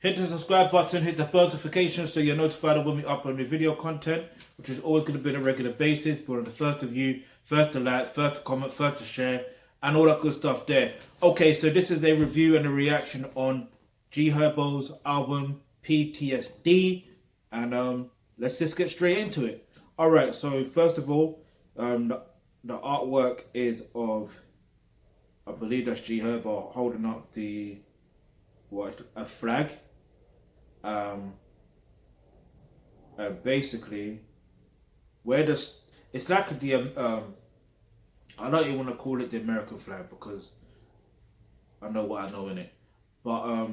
Hit the subscribe button, hit the notification so you're notified when we upload new video content, which is always going to be on a regular basis. But on the first to view, first to like, first to comment, first to share, and all that good stuff there. Okay, so this is a review and a reaction on Herbo's album PTSD, and let's just get straight into it. All right, so first of all, the artwork is of, I believe that's Herbo holding up a flag. And basically, it's like I don't even want to call it the American flag because I know what I know in it, but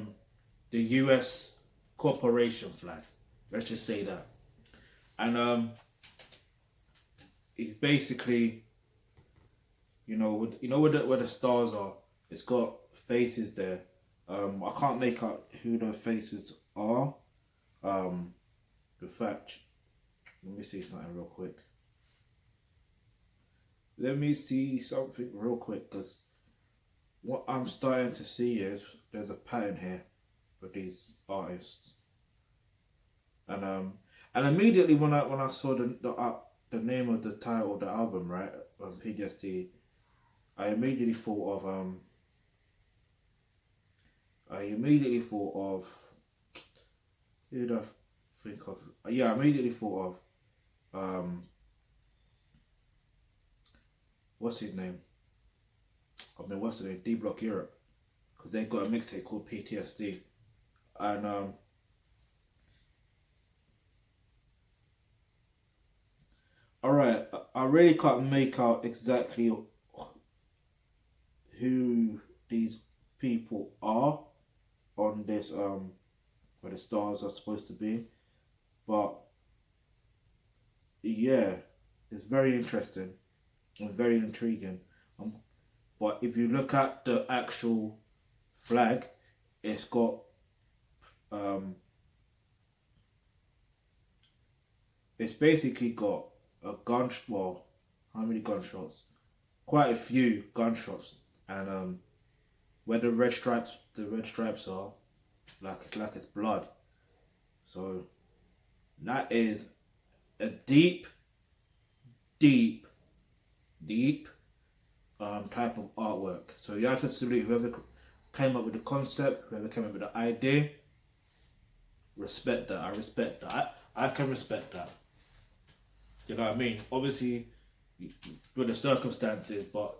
the U.S. corporation flag. Let's just say that, and it's basically, where the stars are. It's got faces there. I can't make out who the faces are. The fact, let me see something real quick. Because what I'm starting to see is there's a pattern here for these artists, and immediately when I saw the name of the title of the album, right, PTSD, I immediately thought of who did I think of? Yeah, I immediately thought of what's his name? D Block Europe, because they got a mixtape called PTSD, and all right, I really can't make out exactly who these people are on this where the stars are supposed to be, but yeah, it's very interesting and very intriguing. But if you look at the actual flag, it's got it's basically got a gun. Well, how many gunshots? Quite a few gunshots, and where the red stripes are, like it's blood. So that is a deep type of artwork. So you have to salute whoever came up with the concept, whoever came up with the idea. Respect that. I respect that. I can respect that. You know what I mean? Obviously, with the circumstances, but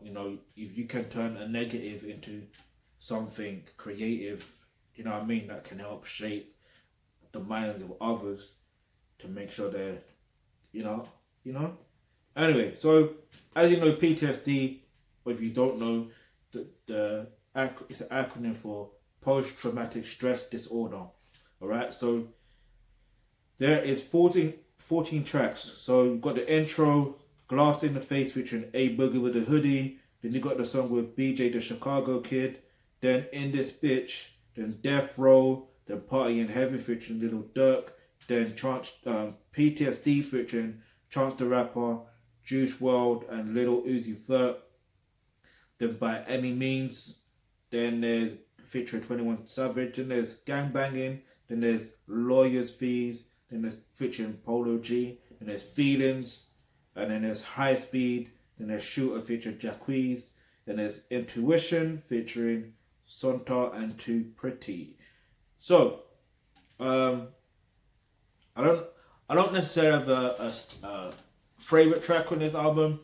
if you can turn a negative into something creative, you know what I mean, that can help shape the minds of others to make sure they're, Anyway, so as you know, PTSD, or if you don't know, it's an acronym for post-traumatic stress disorder. All right, so there is 14 tracks. So you've got the intro, Glass in the Face featuring A Boogie with a Hoodie. Then you got the song with BJ the Chicago Kid. Then In This Bitch. Then Death Row. Then Party in Heaven featuring Little Durk. Then PTSD featuring Chance the Rapper, Juice WRLD, and Little Uzi Vert. Then By Any Means. Then there's featuring 21 Savage. Then there's Gangbanging. Then there's Lawyers Fees. Then there's featuring Polo G. Then there's Feelings. And then there's High Speed. Then there's Shooter featuring Jacquees. Then there's Intuition featuring Sonta and Too Pretty. So, I don't necessarily have a favorite track on this album,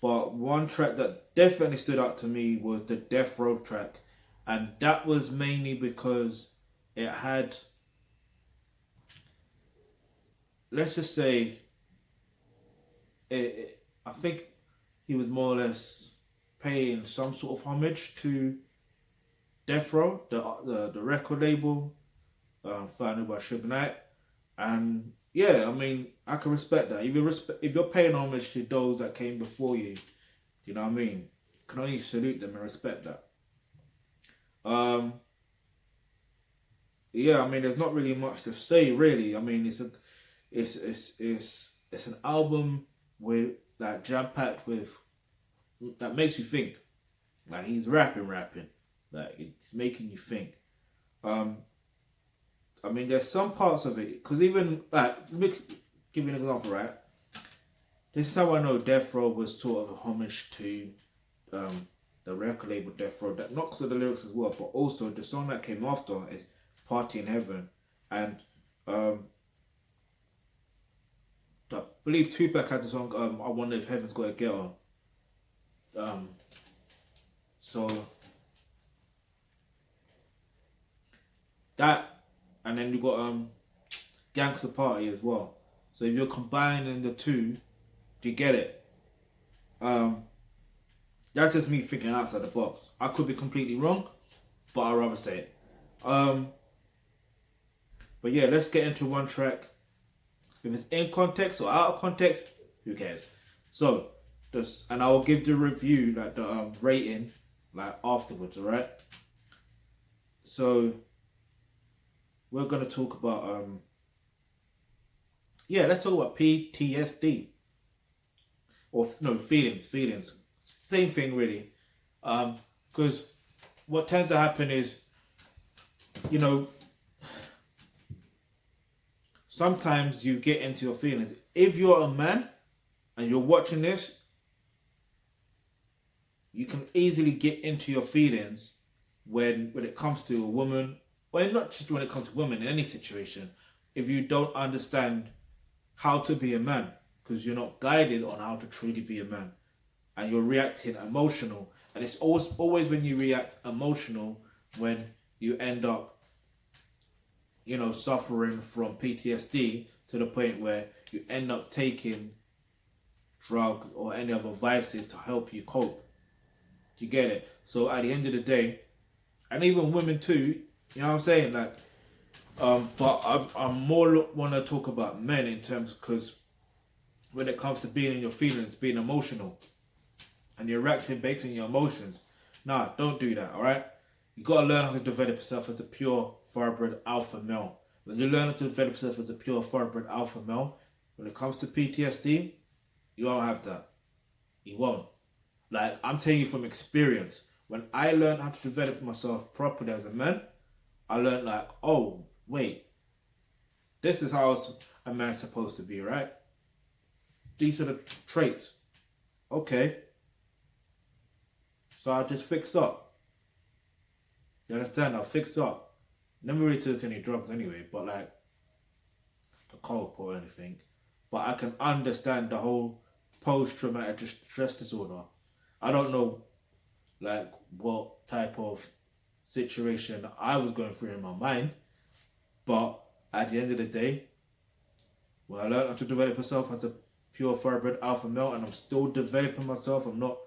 but one track that definitely stood out to me was the Death Row track, and that was mainly because it had, let's just say, I think he was more or less paying some sort of homage to Death Row, the record label, founded by Suge Knight, and yeah, I mean, I can respect that. If you're paying homage to those that came before you, you know what I mean, you can only salute them and respect that. Yeah, I mean, there's not really much to say, really. I mean, it's an album with like jam packed with that makes you think. Like he's rapping, like it's making you think. I mean, there's some parts of it, because even, like, let me give you an example, right? This is how I know Death Row was sort of a homage to the record label Death Row. That, not because of the lyrics as well, but also the song that came after is Party in Heaven. And I believe Tupac had the song I Wonder If Heaven's Got a Girl. So that, and then you got Gangsta Party as well. So if you're combining the two, you get it. That's just me thinking outside the box. I could be completely wrong, but I'd rather say it. But yeah, let's get into one track. If it's in context or out of context, who cares? So, and I will give the review, like the rating, like afterwards, alright? So, we're gonna talk about let's talk about PTSD. Or no, feelings. Same thing really. Because what tends to happen is, you know, sometimes you get into your feelings. If you're a man and you're watching this, you can easily get into your feelings when it comes to a woman, well, not just when it comes to women, in any situation, if you don't understand how to be a man, because you're not guided on how to truly be a man, and you're reacting emotional. And it's always when you react emotional when you end up, you know, suffering from PTSD to the point where you end up taking drugs or any other vices to help you cope. Do you get it? So at the end of the day, and even women too, you know what I'm saying? Like, but I'm more want to talk about men in terms, because when it comes to being in your feelings, being emotional, and you're reacting based on your emotions, nah, don't do that, alright? You gotta learn how to develop yourself as a pure, thoroughbred alpha male. When you learn how to develop yourself as a pure, thoroughbred alpha male, when it comes to PTSD, you won't have that. You won't. Like, I'm telling you from experience, when I learned how to develop myself properly as a man, I learned like, oh, wait, this is how a man's supposed to be, right? These are the traits. Okay. So I just fix up. You understand? I'll fix up. Never really took any drugs anyway, but like the coke or anything. But I can understand the whole post-traumatic stress disorder. I don't know like what type of situation I was going through in my mind, but at the end of the day, when I learned how to develop myself as a pure thoroughbred alpha male, and I'm still developing myself, I'm not,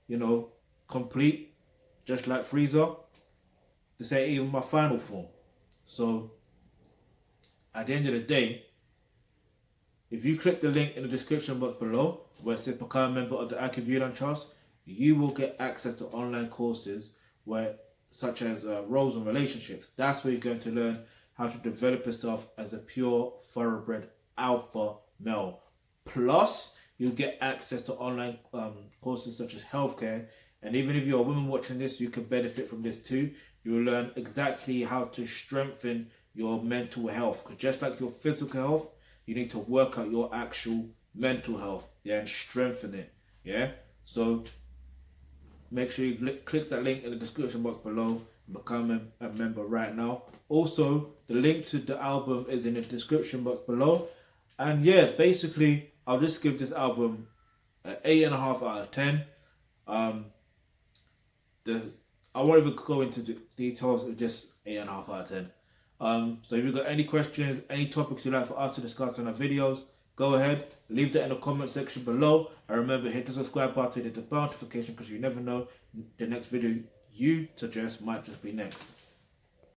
you know, complete, just like Frieza. This ain't even my final form. So at the end of the day, if you click the link in the description box below where it says become a member of the Akibulan Trust, you will get access to online courses such as roles and relationships. That's where you're going to learn how to develop yourself as a pure thoroughbred alpha male. Plus, you'll get access to online courses such as healthcare. And even if you're a woman watching this, you can benefit from this too. You'll learn exactly how to strengthen your mental health. Because just like your physical health, you need to work out your actual mental health, yeah, and strengthen it, yeah? So make sure you click that link in the description box below and become a member right now. Also, the link to the album is in the description box below. And yeah, basically, I'll just give this album an 8.5 out of 10. I won't even go into the details, of just 8.5 out of 10. So if you've got any questions, any topics you'd like for us to discuss in our videos, go ahead, leave that in the comment section below. And remember, hit the subscribe button, hit the bell notification, because you never know, the next video you suggest might just be next.